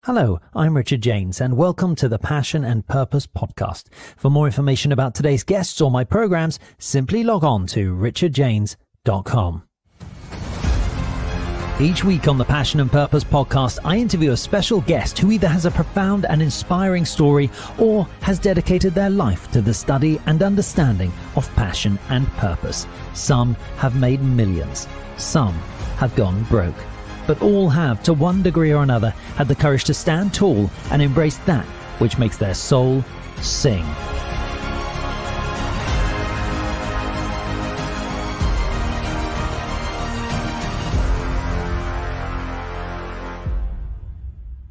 Hello, I'm Richard James, and welcome to the Passion and Purpose podcast. For more information about today's guests or my programs, simply log on to richardjames.com. Each week on the Passion and Purpose podcast, I interview a special guest who either has a profound and inspiring story or has dedicated their life to the study and understanding of passion and purpose. Some have made millions. Some have gone broke. But all have, to one degree or another, had the courage to stand tall and embrace that which makes their soul sing.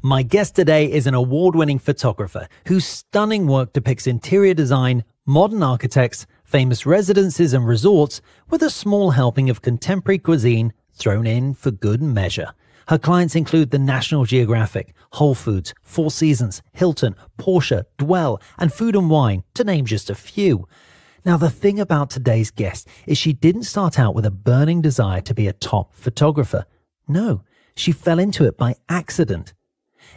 My guest today is an award-winning photographer whose stunning work depicts interior design, modern architects, famous residences and resorts, with a small helping of contemporary cuisine thrown in for good measure. Her clients include the National Geographic, Whole Foods, Four Seasons, Hilton, Porsche, Dwell, and Food and Wine, to name just a few. Now, the thing about today's guest is she didn't start out with a burning desire to be a top photographer. No, she fell into it by accident.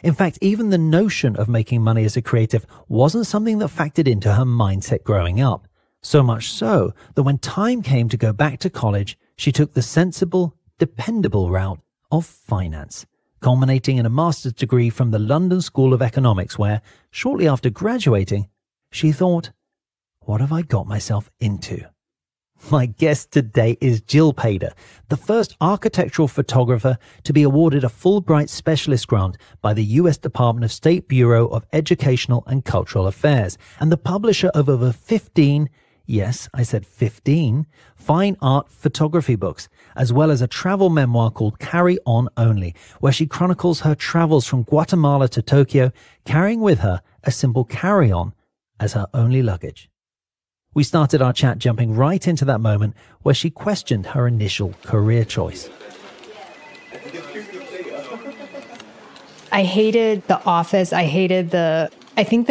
In fact, even the notion of making money as a creative wasn't something that factored into her mindset growing up. So much so that when time came to go back to college, she took the sensible, dependable route of finance, culminating in a master's degree from the London School of Economics, where, shortly after graduating, she thought, what have I got myself into? My guest today is Jill Pader, the first architectural photographer to be awarded a Fulbright Specialist Grant by the U.S. Department of State Bureau of Educational and Cultural Affairs, and the publisher of over 15, yes, I said 15, fine art photography books, as well as a travel memoir called Carry On Only, where she chronicles her travels from Guatemala to Tokyo, carrying with her a simple carry-on as her only luggage. We started our chat jumping right into that moment where she questioned her initial career choice. I hated the office. I hated the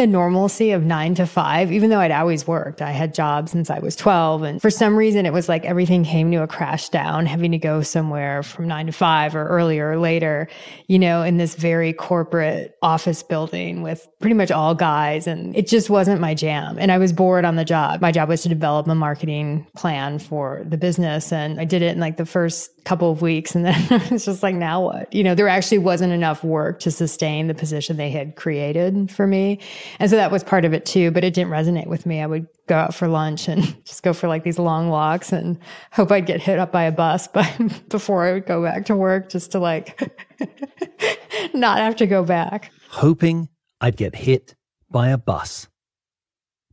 normalcy of 9 to 5, even though I'd always worked. I had jobs since I was 12. And for some reason, it was like everything came to a crash down, having to go somewhere from 9 to 5 or earlier or later, in this very corporate office building with pretty much all guys. And it just wasn't my jam. And I was bored on the job. My job was to develop a marketing plan for the business. And I did it in like the first couple of weeks. And then it was just like, now what? There actually wasn't enough work to sustain the position they had created for me. And so that was part of it too, but it didn't resonate with me. I would go out for lunch and just go for like these long walks and hope I'd get hit up by a bus before I would go back to work, just to like not have to go back. Hoping I'd get hit by a bus.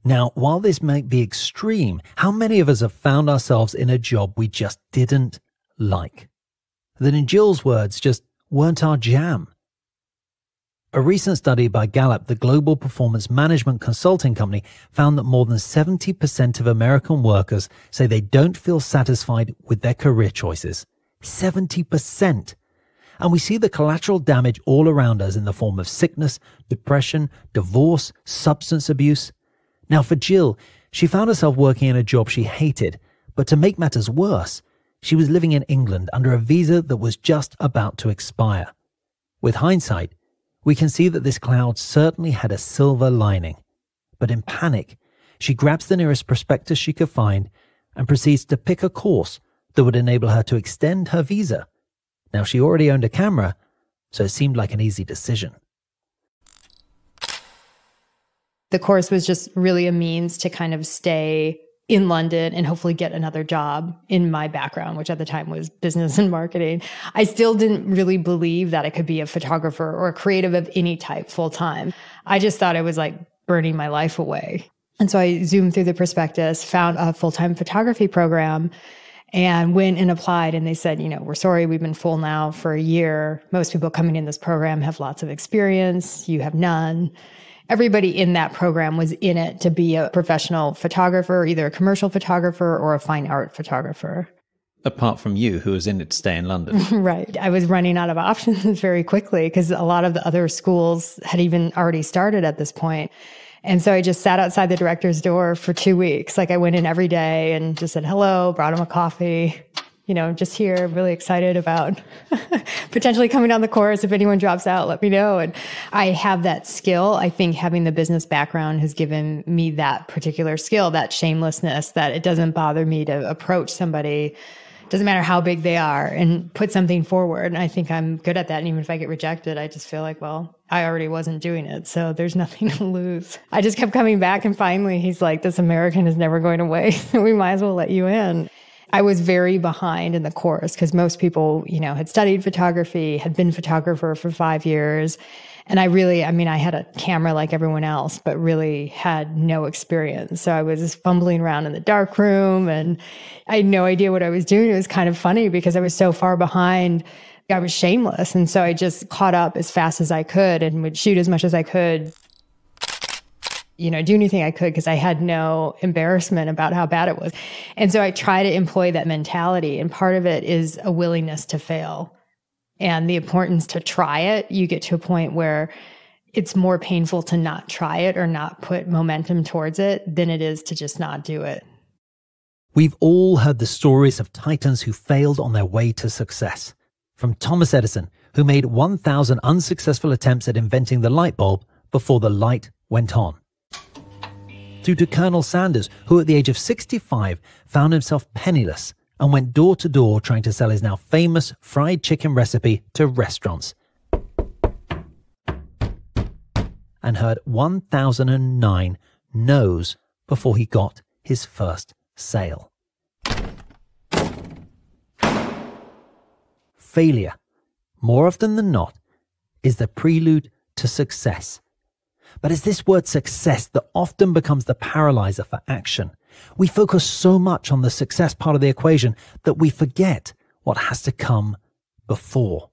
Now, while this might be extreme, how many of us have found ourselves in a job we just didn't like? That, in Jill's words, just weren't our jam. A recent study by Gallup, the global performance management consulting company, found that more than 70% of American workers say they don't feel satisfied with their career choices. 70%. And we see the collateral damage all around us in the form of sickness, depression, divorce, substance abuse. Now for Jill, she found herself working in a job she hated, but to make matters worse, she was living in England under a visa that was just about to expire. With hindsight, we can see that this cloud certainly had a silver lining. But in panic, she grabs the nearest prospectus she could find and proceeds to pick a course that would enable her to extend her visa. Now, she already owned a camera, so it seemed like an easy decision. The course was just really a means to kind of stay in London and hopefully get another job in my background, which at the time was business and marketing. I still didn't really believe that I could be a photographer or a creative of any type full time. I just thought I was like burning my life away. And so I zoomed through the prospectus, found a full-time photography program, and went and applied. And they said, we're sorry, we've been full now for a year. Most people coming in this program have lots of experience. You have none. Everybody in that program was in it to be a professional photographer, either a commercial photographer or a fine art photographer. Apart from you, who was in it to stay in London. Right. I was running out of options very quickly because a lot of the other schools had even already started at this point. And so I just sat outside the director's door for 2 weeks. Like I went in every day and just said hello, brought him a coffee, just here, I'm really excited about potentially coming down the course. If anyone drops out, let me know. And I have that skill. I think having the business background has given me that particular skill, that shamelessness, that it doesn't bother me to approach somebody, doesn't matter how big they are, and put something forward. And I think I'm good at that. And even if I get rejected, I just feel like, well, I already wasn't doing it, so there's nothing to lose. I just kept coming back, and finally he's like, this American is never going away, so we might as well let you in. I was very behind in the course because most people, had studied photography, had been photographer for 5 years. And I had a camera like everyone else, but really had no experience. So I was just fumbling around in the dark room and I had no idea what I was doing. It was kind of funny because I was so far behind. I was shameless. And so I just caught up as fast as I could and would shoot as much as I could, do anything I could because I had no embarrassment about how bad it was. And so I try to employ that mentality. And part of it is a willingness to fail. And the importance to try it. You get to a point where it's more painful to not try it or not put momentum towards it than it is to just not do it. We've all heard the stories of titans who failed on their way to success. From Thomas Edison, who made 1,000 unsuccessful attempts at inventing the light bulb before the light went on. Through to Colonel Sanders, who at the age of 65 found himself penniless and went door to door trying to sell his now famous fried chicken recipe to restaurants. And heard 1,009 no's before he got his first sale. Failure, more often than not, is the prelude to success. But it's this word success that often becomes the paralyzer for action. We focus so much on the success part of the equation that we forget what has to come before.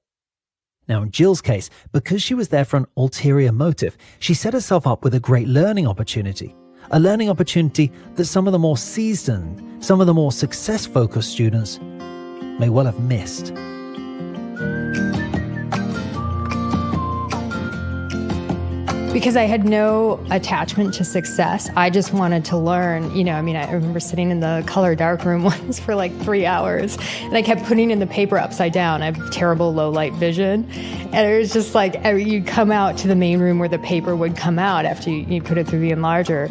Now, in Jill's case, because she was there for an ulterior motive, she set herself up with a great learning opportunity. A learning opportunity that some of the more seasoned, some of the more success-focused students may well have missed. Because I had no attachment to success. I just wanted to learn. I remember sitting in the color dark room once for like 3 hours and I kept putting in the paper upside down. I have terrible low light vision. And it was just like, you'd come out to the main room where the paper would come out after you put it through the enlarger.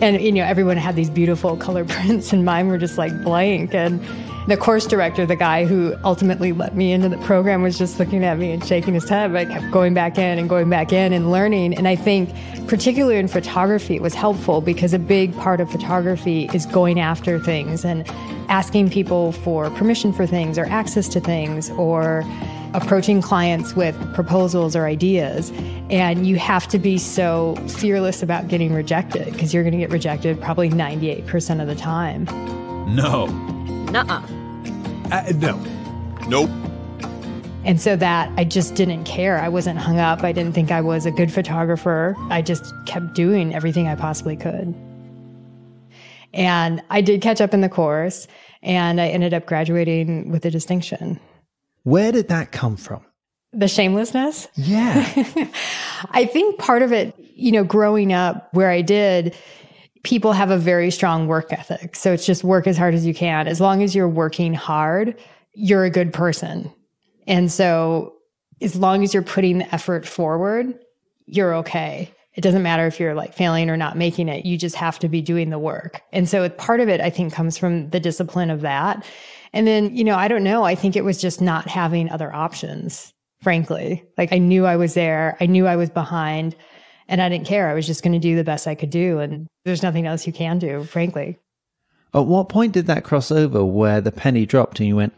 And, everyone had these beautiful color prints and mine were just like blank. And the course director, the guy who ultimately let me into the program, was just looking at me and shaking his head. But I kept going back in and learning. And I think particularly in photography, it was helpful because a big part of photography is going after things and asking people for permission for things or access to things or approaching clients with proposals or ideas. And you have to be so fearless about getting rejected because you're going to get rejected probably 98% of the time. No. Nuh-uh. No. Nope. And so that I just didn't care. I wasn't hung up. I didn't think I was a good photographer. I just kept doing everything I possibly could. And I did catch up in the course, and I ended up graduating with a distinction. Where did that come from? The shamelessness? Yeah. I think part of it, growing up where I did, people have a very strong work ethic. So it's just work as hard as you can. As long as you're working hard, you're a good person. And so as long as you're putting the effort forward, you're okay. It doesn't matter if you're like failing or not making it. You just have to be doing the work. And so part of it, I think, comes from the discipline of that. And then, I don't know. I think it was just not having other options, frankly. Like I knew I was there. I knew I was behind. And I didn't care. I was just going to do the best I could do. And there's nothing else you can do, frankly. At what point did that cross over where the penny dropped and you went,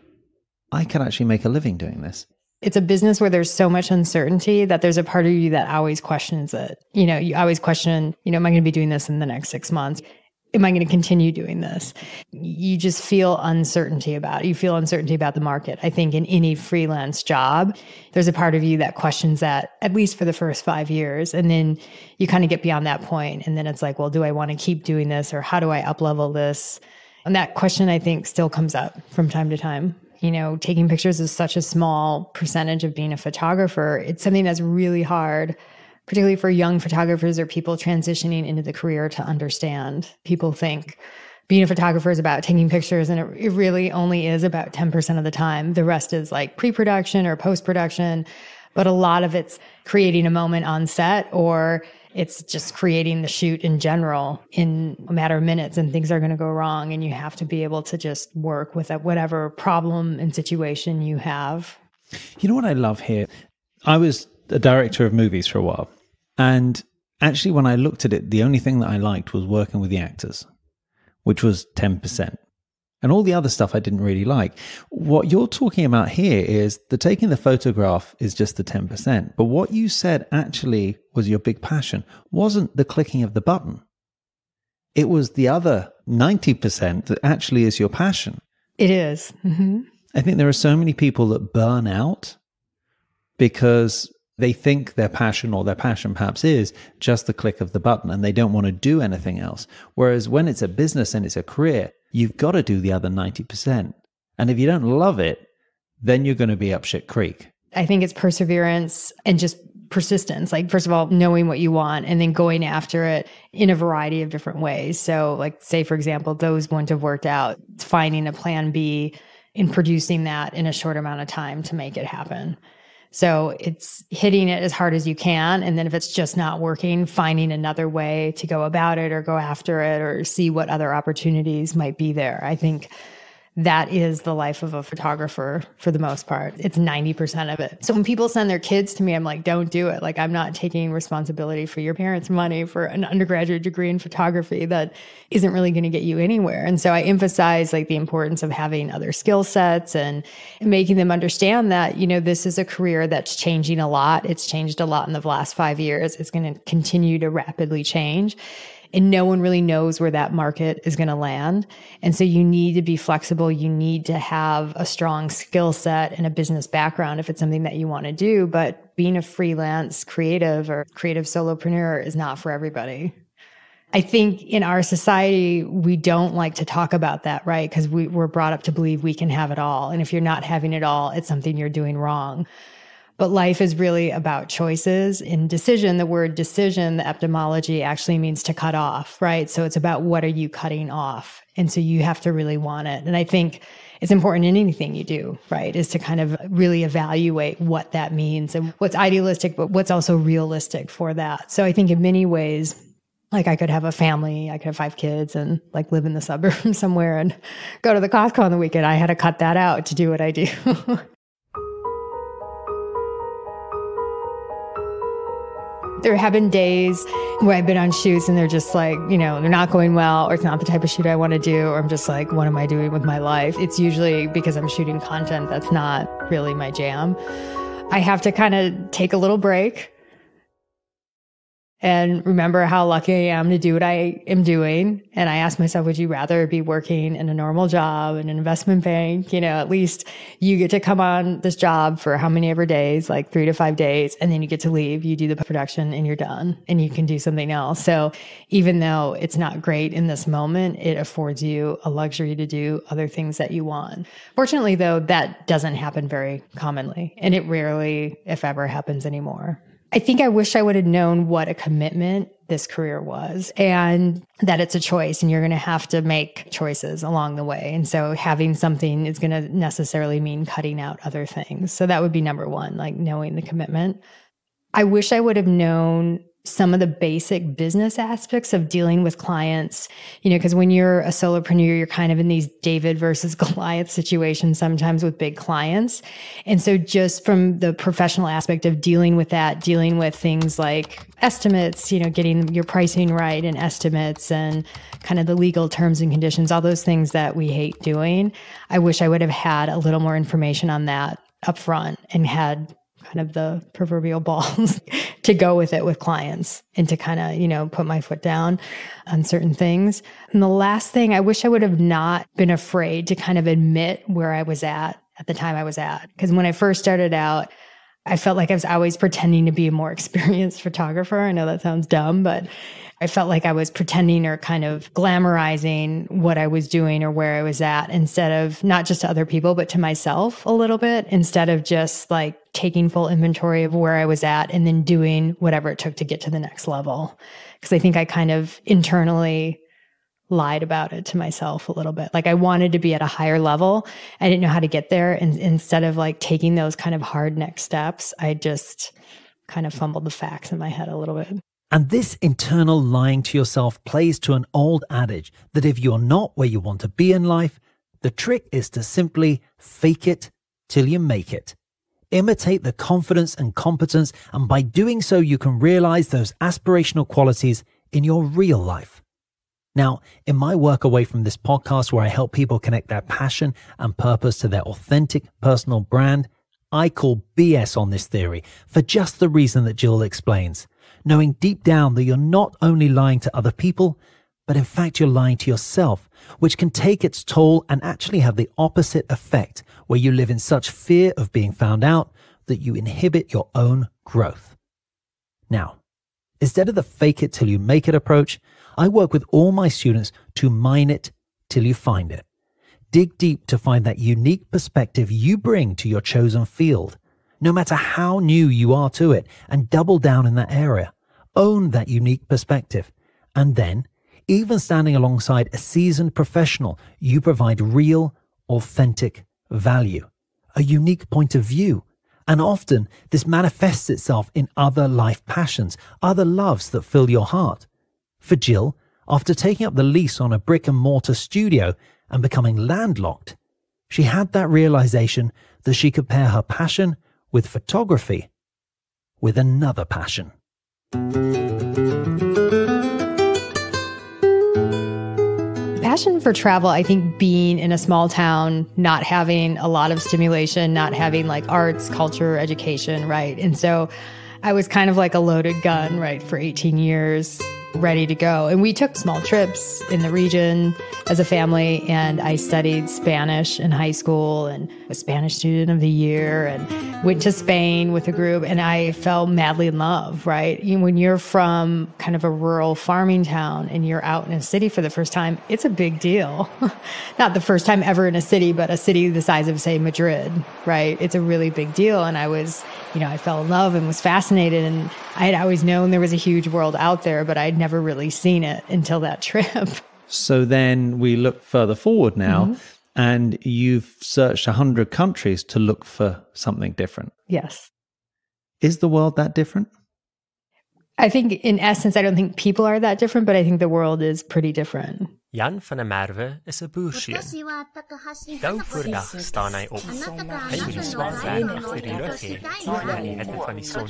I can actually make a living doing this? It's a business where there's so much uncertainty that there's a part of you that always questions it. You always question, am I going to be doing this in the next 6 months? Am I going to continue doing this? You just feel uncertainty about it. You feel uncertainty about the market. I think in any freelance job, there's a part of you that questions that at least for the first 5 years. And then you kind of get beyond that point. And then it's like, well, do I want to keep doing this or how do I up-level this? And that question, I think, still comes up from time to time. Taking pictures is such a small percentage of being a photographer. It's something that's really hard, particularly for young photographers or people transitioning into the career, to understand. People think being a photographer is about taking pictures, and it really only is about 10% of the time. The rest is like pre-production or post-production, but a lot of it's creating a moment on set, or it's just creating the shoot in general in a matter of minutes, and things are going to go wrong, and you have to be able to just work with whatever problem and situation you have. You know what I love here? I was a director of movies for a while, and actually when I looked at it, the only thing that I liked was working with the actors, which was 10%. And all the other stuff I didn't really like. What you're talking about here is the taking the photograph is just the 10%. But what you said actually was your big passion wasn't the clicking of the button. It was the other 90% that actually is your passion. It is. Mm-hmm. I think there are so many people that burn out because they think their passion, or their passion perhaps is just the click of the button, and they don't want to do anything else. Whereas when it's a business and it's a career, you've got to do the other 90%. And if you don't love it, then you're going to be up shit creek. I think it's perseverance and just persistence. Like, first of all, knowing what you want and then going after it in a variety of different ways. So like, say, for example, those wouldn't have worked out. Finding a plan B and producing that in a short amount of time to make it happen. So it's hitting it as hard as you can. And then if it's just not working, finding another way to go about it or go after it or see what other opportunities might be there. I think that is the life of a photographer for the most part. It's 90% of it. So when people send their kids to me, I'm like, don't do it. Like, I'm not taking responsibility for your parents' money for an undergraduate degree in photography that isn't really going to get you anywhere. And so I emphasize like the importance of having other skill sets and making them understand that, you know, this is a career that's changing a lot. It's changed a lot in the last 5 years. It's going to continue to rapidly change. And no one really knows where that market is going to land. And so you need to be flexible. You need to have a strong skill set and a business background if it's something that you want to do. But being a freelance creative or creative solopreneur is not for everybody. I think in our society, we don't like to talk about that, right? Because we're brought up to believe we can have it all. And if you're not having it all, it's something you're doing wrong. But life is really about choices. In decision, the word decision, the etymology actually means to cut off, right? So it's about what are you cutting off? And so you have to really want it. And I think it's important in anything you do, right? Is to kind of really evaluate what that means and what's idealistic, but what's also realistic for that. So I think in many ways, like I could have a family, I could have 5 kids and like live in the suburbs somewhere and go to the Costco on the weekend. I had to cut that out to do what I do. There have been days where I've been on shoots and they're just like, you know, they're not going well, or it's not the type of shoot I want to do, or I'm just like, what am I doing with my life? It's usually because I'm shooting content that's not really my jam. I have to kind of take a little break and remember how lucky I am to do what I am doing. And I ask myself, would you rather be working in a normal job in an investment bank? You know, at least you get to come on this job for how many ever days, like 3 to 5 days, and then you get to leave, you do the production and you're done and you can do something else. So even though it's not great in this moment, it affords you a luxury to do other things that you want. Fortunately, though, that doesn't happen very commonly, and it rarely, if ever, happens anymore. I think I wish I would have known what a commitment this career was, and that it's a choice and you're going to have to make choices along the way. And so having something is going to necessarily mean cutting out other things. So that would be number one, like knowing the commitment. I wish I would have known some of the basic business aspects of dealing with clients, you know, because when you're a solopreneur, you're kind of in these David versus Goliath situations sometimes with big clients. And so just from the professional aspect of dealing with that, dealing with things like estimates, you know, getting your pricing right and estimates and kind of the legal terms and conditions, all those things that we hate doing. I wish I would have had a little more information on that up front and had kind of the proverbial balls to go with it with clients and to kind of, you know, put my foot down on certain things. And the last thing, I wish I would have not been afraid to kind of admit where I was at the time I was at. Because when I first started out, I felt like I was always pretending to be a more experienced photographer. I know that sounds dumb, but I felt like I was pretending or kind of glamorizing what I was doing or where I was at, instead of not just to other people, but to myself a little bit, instead of just like taking full inventory of where I was at and then doing whatever it took to get to the next level. Because I think I kind of internally lied about it to myself a little bit. Like I wanted to be at a higher level. I didn't know how to get there. And instead of like taking those kind of hard next steps, I just kind of fumbled the facts in my head a little bit. And this internal lying to yourself plays to an old adage that if you're not where you want to be in life, the trick is to simply fake it till you make it. Imitate the confidence and competence, and by doing so, you can realize those aspirational qualities in your real life. Now, in my work away from this podcast where I help people connect their passion and purpose to their authentic personal brand, I call BS on this theory for just the reason that Jill explains, knowing deep down that you're not only lying to other people, but in fact you're lying to yourself, which can take its toll and actually have the opposite effect, where you live in such fear of being found out that you inhibit your own growth. Now, instead of the fake it till you make it approach, I work with all my students to mine it till you find it. Dig deep to find that unique perspective you bring to your chosen field, no matter how new you are to it, and double down in that area. Own that unique perspective. And then, even standing alongside a seasoned professional, you provide real, authentic value, a unique point of view. And often, this manifests itself in other life passions, other loves that fill your heart. For Jill, after taking up the lease on a brick-and-mortar studio and becoming landlocked, she had that realization that she could pair her passion with photography with another passion. Passion for travel, I think being in a small town, not having a lot of stimulation, not having like arts, culture, education, right? And so I was kind of like a loaded gun, right, for 18 years, ready to go. And we took small trips in the region as a family, and I studied Spanish in high school and was Spanish student of the year and went to Spain with a group, and I fell madly in love, right? When you're from kind of a rural farming town and you're out in a city for the first time, it's a big deal. Not the first time ever in a city, but a city the size of, say, Madrid, right? It's a really big deal. And I was, I fell in love and was fascinated, and I had always known there was a huge world out there, but I'd never really seen it until that trip. So then we look further forward now, and you've searched 100 countries to look for something different. Yes. Is the world that different? I think in essence, I don't think people are that different, but I think the world is pretty different. Jan van der Merwe is 'n boersien. Jou voordag staan hy op. Hy moet die swaar werk agter die rug hê, terwyl die hitte van die son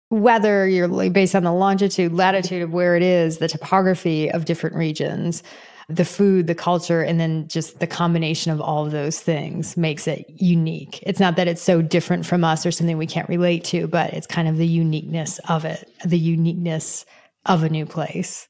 Whether you're based on the longitude, latitude of where it is, the topography of different regions, the food, the culture, and then just the combination of all of those things makes it unique. It's not that it's so different from us or something we can't relate to, but it's kind of the uniqueness of it, the uniqueness of a new place.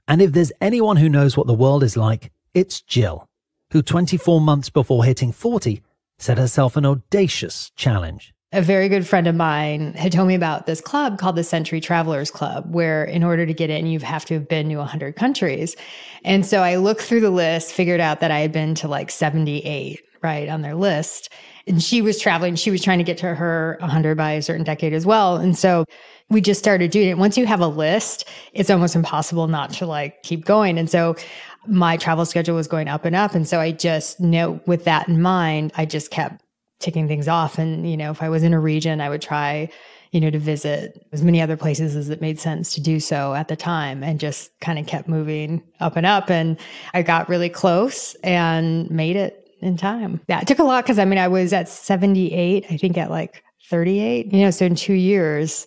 And if there's anyone who knows what the world is like, it's Jill, who 24 months before hitting 40 set herself an audacious challenge. A very good friend of mine had told me about this club called the Century Travelers Club, where in order to get in, you have to have been to 100 countries. And so I looked through the list, figured out that I had been to like 78, right, on their list. And she was traveling. She was trying to get to her 100 by a certain decade as well. And so we just started doing it. Once you have a list, it's almost impossible not to like keep going. And so my travel schedule was going up and up. And so I just know with that in mind, I just kept ticking things off. And, if I was in a region, I would try, to visit as many other places as it made sense to do so at the time, and just kind of kept moving up and up. And I got really close and made it in time. Yeah, it took a lot because, I was at 78, I think at like 38, so in 2 years,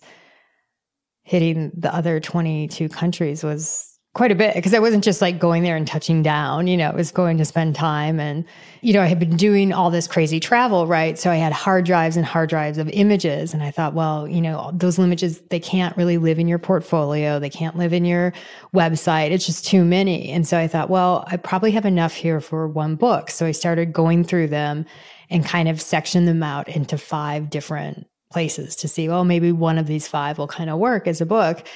hitting the other 22 countries was quite a bit, because I wasn't just like going there and touching down, it was going to spend time. And, I had been doing all this crazy travel, right? So I had hard drives and hard drives of images. And I thought, well, those images, they can't really live in your portfolio. They can't live in your website. It's just too many. And so I thought, well, I probably have enough here for one book. So I started going through them and kind of section them out into 5 different places to see, well, maybe one of these 5 will kind of work as a book.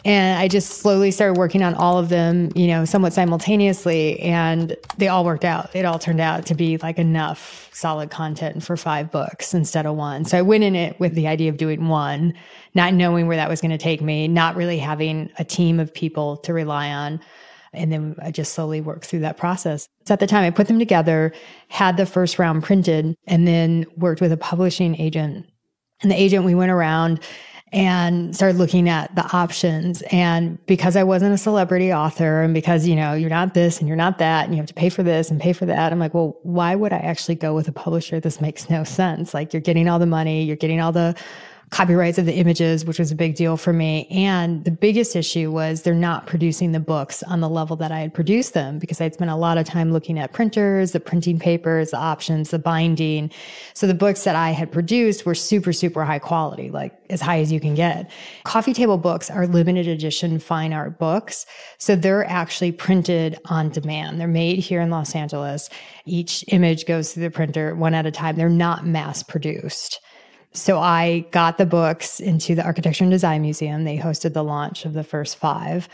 And I just slowly started working on all of them, somewhat simultaneously, and they all worked out. It all turned out to be like enough solid content for 5 books instead of 1. So I went in it with the idea of doing 1, not knowing where that was going to take me, not really having a team of people to rely on. And then I just slowly worked through that process. So at the time I put them together, had the first round printed, and then worked with a publishing agent. And the agent, we went around and started looking at the options. And because I wasn't a celebrity author, and because, you're not this and you're not that, and you have to pay for this and pay for that, I'm like, well, why would I actually go with a publisher? This makes no sense. Like, you're getting all the money, you're getting all the copyrights of the images, which was a big deal for me. And the biggest issue was they're not producing the books on the level that I had produced them, because I'd spent a lot of time looking at printers, the printing papers, the options, the binding. So the books that I had produced were super, super high quality, like as high as you can get. Coffee table books are limited edition fine art books. So they're actually printed on demand. They're made here in Los Angeles. Each image goes through the printer one at a time. They're not mass produced. So I got the books into the Architecture and Design Museum. They hosted the launch of the first 5.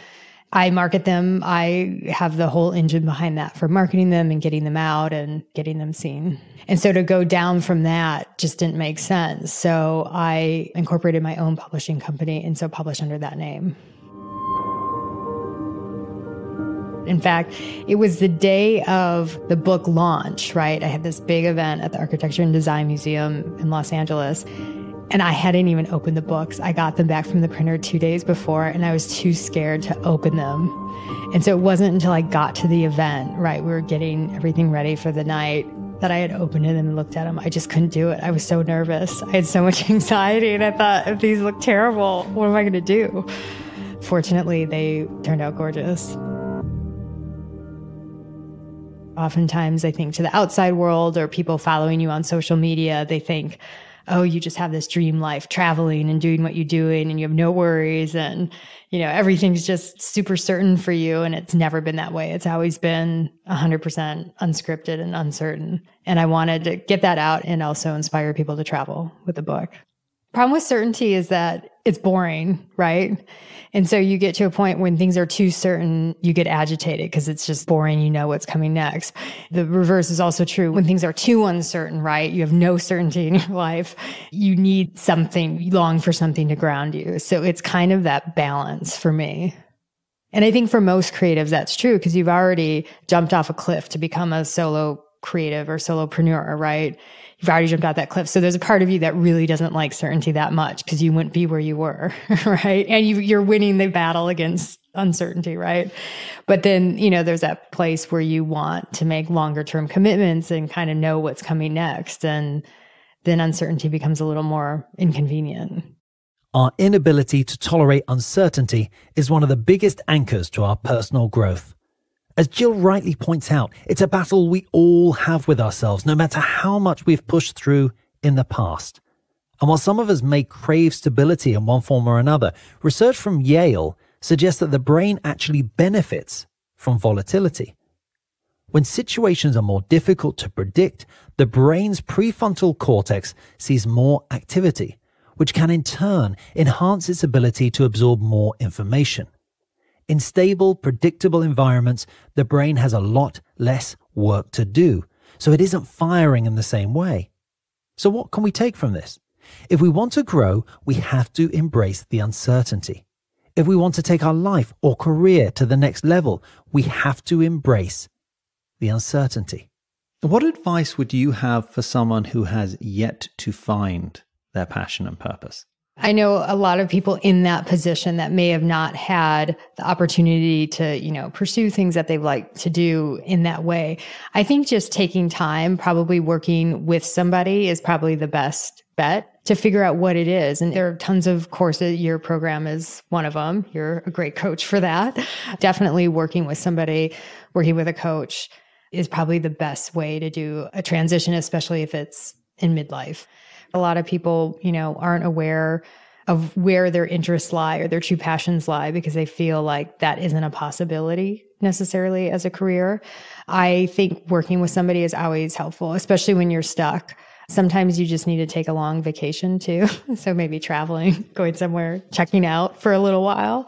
I market them. I have the whole engine behind that for marketing them and getting them out and getting them seen. And so to go down from that just didn't make sense. So I incorporated my own publishing company and so published under that name. In fact, it was the day of the book launch, right? I had this big event at the Architecture and Design Museum in Los Angeles, and I hadn't even opened the books. I got them back from the printer 2 days before, and I was too scared to open them. And so it wasn't until I got to the event, right, we were getting everything ready for the night, that I had opened it and looked at them. I just couldn't do it. I was so nervous. I had so much anxiety, and I thought, if these look terrible, what am I going to do? Fortunately, they turned out gorgeous. Oftentimes, I think to the outside world or people following you on social media, they think, oh, you just have this dream life, traveling and doing what you're doing, and you have no worries, and, everything's just super certain for you. And it's never been that way. It's always been 100% unscripted and uncertain. And I wanted to get that out and also inspire people to travel with the book. Problem with certainty is that it's boring, right? And so you get to a point when things are too certain, you get agitated because it's just boring. You know what's coming next. The reverse is also true. When things are too uncertain, right? You have no certainty in your life. You need something, you long for something to ground you. So it's kind of that balance for me. And I think for most creatives, that's true because you've already jumped off a cliff to become a solo creative or solopreneur, right? You've already jumped out that cliff. So there's a part of you that really doesn't like certainty that much because you wouldn't be where you were, right? And you're winning the battle against uncertainty, right? But then, there's that place where you want to make longer term commitments and kind of know what's coming next. And then uncertainty becomes a little more inconvenient. Our inability to tolerate uncertainty is one of the biggest anchors to our personal growth. As Jill rightly points out, it's a battle we all have with ourselves, no matter how much we've pushed through in the past. And while some of us may crave stability in one form or another, research from Yale suggests that the brain actually benefits from volatility. When situations are more difficult to predict, the brain's prefrontal cortex sees more activity, which can in turn enhance its ability to absorb more information. In stable, predictable environments, the brain has a lot less work to do, so it isn't firing in the same way. So what can we take from this? If we want to grow, we have to embrace the uncertainty. If we want to take our life or career to the next level, we have to embrace the uncertainty. What advice would you have for someone who has yet to find their passion and purpose? I know a lot of people in that position that may have not had the opportunity to, pursue things that they like to do in that way. I think just taking time, probably working with somebody is probably the best bet to figure out what it is. And there are tons of courses. Your program is one of them. You're a great coach for that. Definitely working with somebody, working with a coach is probably the best way to do a transition, especially if it's in midlife. A lot of people, aren't aware of where their interests lie or their true passions lie because they feel like that isn't a possibility necessarily as a career. I think working with somebody is always helpful, especially when you're stuck. Sometimes you just need to take a long vacation too. So maybe traveling, going somewhere, checking out for a little while.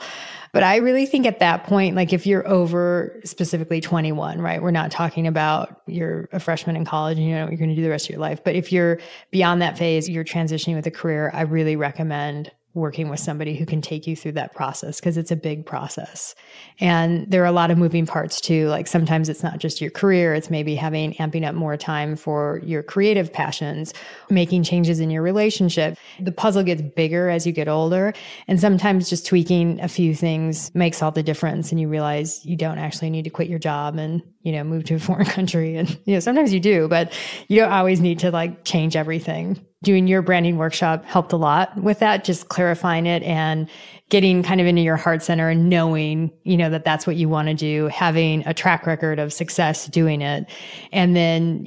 But I really think at that point, like if you're over specifically 21, right? We're not talking about you're a freshman in college and you know what you're going to do the rest of your life. But if you're beyond that phase, you're transitioning with a career, I really recommend working with somebody who can take you through that process because it's a big process. And there are a lot of moving parts too. Like sometimes it's not just your career, it's maybe amping up more time for your creative passions, making changes in your relationship. The puzzle gets bigger as you get older. And sometimes just tweaking a few things makes all the difference. And you realize you don't actually need to quit your job and, move to a foreign country. And, sometimes you do, but you don't always need to like change everything. Doing your branding workshop helped a lot with that, just clarifying it and getting kind of into your heart center and knowing, that that's what you want to do, having a track record of success doing it. And then,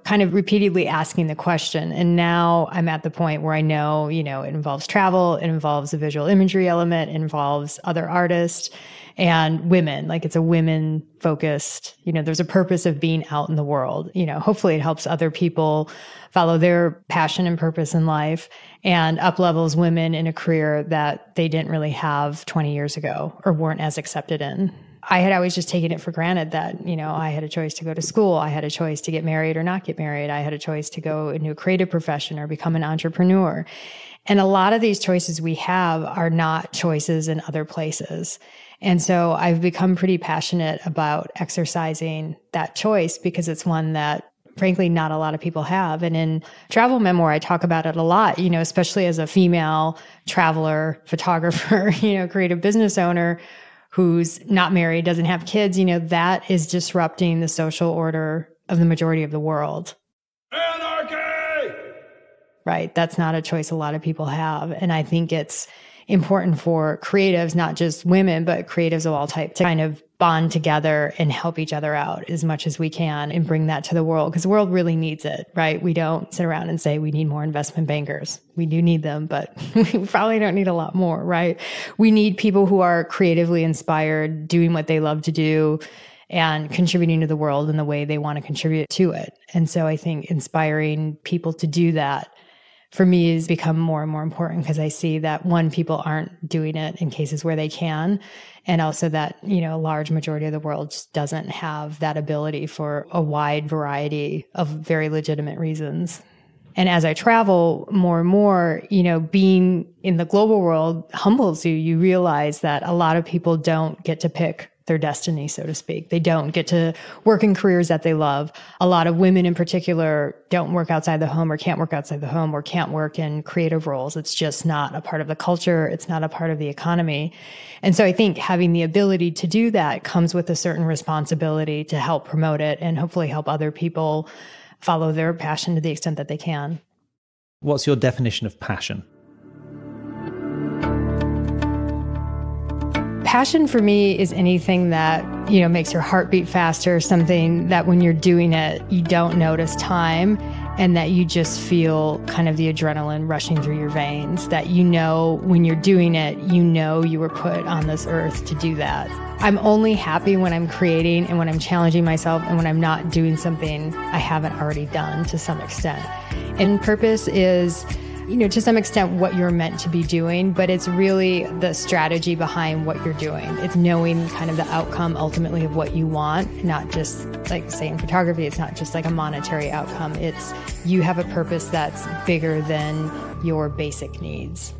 kind of repeatedly asking the question. And now I'm at the point where I know, it involves travel, it involves a visual imagery element, it involves other artists and women, like it's a women focused, there's a purpose of being out in the world. Hopefully it helps other people follow their passion and purpose in life and up-levels women in a career that they didn't really have 20 years ago or weren't as accepted in. I had always just taken it for granted that, I had a choice to go to school. I had a choice to get married or not get married. I had a choice to go into a creative profession or become an entrepreneur. And a lot of these choices we have are not choices in other places. And so I've become pretty passionate about exercising that choice because it's one that frankly, not a lot of people have. And in Travel Memoir, I talk about it a lot, especially as a female traveler, photographer, creative business owner who's not married, doesn't have kids, that is disrupting the social order of the majority of the world. Anarchy! Right. That's not a choice a lot of people have. And I think it's important for creatives, not just women, but creatives of all types to kind of bond together and help each other out as much as we can and bring that to the world because the world really needs it, right? We don't sit around and say we need more investment bankers. We do need them, but we probably don't need a lot more, right? We need people who are creatively inspired, doing what they love to do and contributing to the world in the way they want to contribute to it. And so I think inspiring people to do that for me has become more and more important because I see that one, people aren't doing it in cases where they can. And also that, a large majority of the world just doesn't have that ability for a wide variety of very legitimate reasons. And as I travel more and more, being in the global world humbles you. You realize that a lot of people don't get to pick their destiny, so to speak. They don't get to work in careers that they love. A lot of women in particular don't work outside the home or can't work outside the home or can't work in creative roles. It's just not a part of the culture. It's not a part of the economy. And so I think having the ability to do that comes with a certain responsibility to help promote it and hopefully help other people follow their passion to the extent that they can. What's your definition of passion? Passion for me is anything that, makes your heart beat faster, something that when you're doing it, you don't notice time and that you just feel kind of the adrenaline rushing through your veins, that when you're doing it, you were put on this earth to do that. I'm only happy when I'm creating and when I'm challenging myself and when I'm not doing something I haven't already done to some extent. And purpose is to some extent what you're meant to be doing, but it's really the strategy behind what you're doing. It's knowing kind of the outcome ultimately of what you want, not just like say in photography, it's not just like a monetary outcome. It's you have a purpose that's bigger than your basic needs.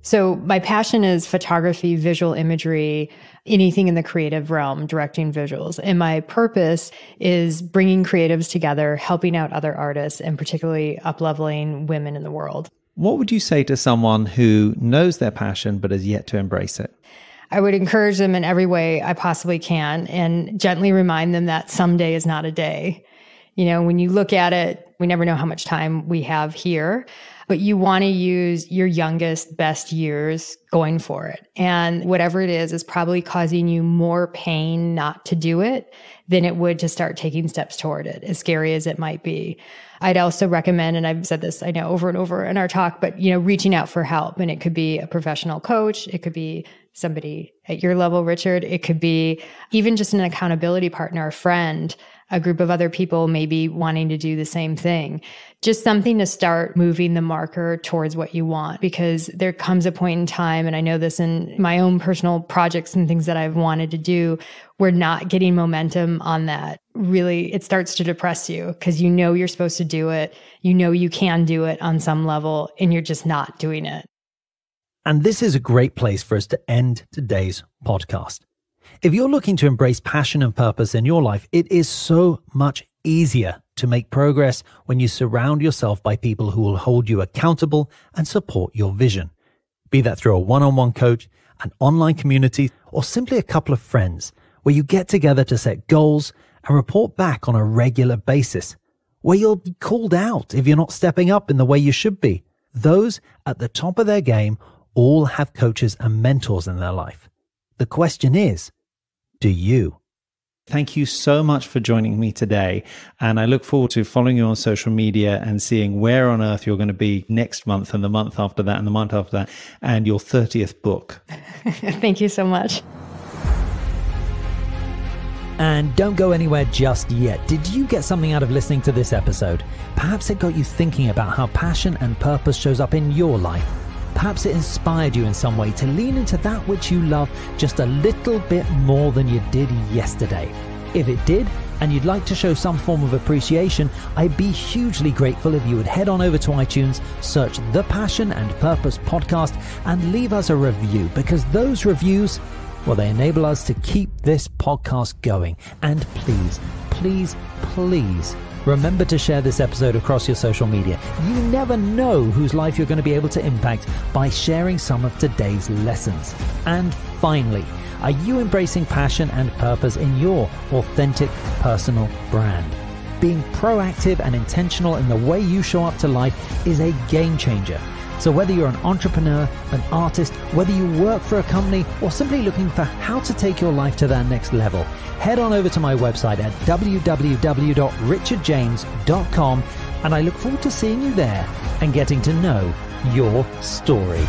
So my passion is photography, visual imagery, anything in the creative realm, directing visuals. And my purpose is bringing creatives together, helping out other artists, and particularly up-leveling women in the world. What would you say to someone who knows their passion but has yet to embrace it? I would encourage them in every way I possibly can and gently remind them that someday is not a day. When you look at it, we never know how much time we have here, but you want to use your youngest, best years going for it. And whatever it is probably causing you more pain not to do it than it would to start taking steps toward it, as scary as it might be. I'd also recommend, and I've said this, I know over and over in our talk, but, reaching out for help. And it could be a professional coach. It could be somebody at your level, Richard. It could be even just an accountability partner, a friend, a group of other people maybe wanting to do the same thing. Just something to start moving the marker towards what you want, because there comes a point in time, and I know this in my own personal projects and things that I've wanted to do, we're not getting momentum on that. Really, it starts to depress you because you know you're supposed to do it. You know you can do it on some level, and you're just not doing it. And this is a great place for us to end today's podcast. If you're looking to embrace passion and purpose in your life, it is so much easier to make progress when you surround yourself by people who will hold you accountable and support your vision. Be that through a one-on-one coach, an online community, or simply a couple of friends where you get together to set goals and report back on a regular basis, where you'll be called out if you're not stepping up in the way you should be. Those at the top of their game all have coaches and mentors in their life. The question is, do you? Thank you so much for joining me today. And I look forward to following you on social media and seeing where on earth you're going to be next month and the month after that and the month after that and your 30th book. Thank you so much. And don't go anywhere just yet. Did you get something out of listening to this episode? Perhaps it got you thinking about how passion and purpose shows up in your life. Perhaps it inspired you in some way to lean into that which you love just a little bit more than you did yesterday. If it did, and you'd like to show some form of appreciation, I'd be hugely grateful if you would head on over to iTunes, search The Passion and Purpose Podcast, and leave us a review, because those reviews, well, they enable us to keep this podcast going. And please, please, please, remember to share this episode across your social media. You never know whose life you're going to be able to impact by sharing some of today's lessons. And finally, are you embracing passion and purpose in your authentic personal brand? Being proactive and intentional in the way you show up to life is a game changer. So whether you're an entrepreneur, an artist, whether you work for a company, or simply looking for how to take your life to that next level, head on over to my website at www.richardjames.com, and I look forward to seeing you there and getting to know your story.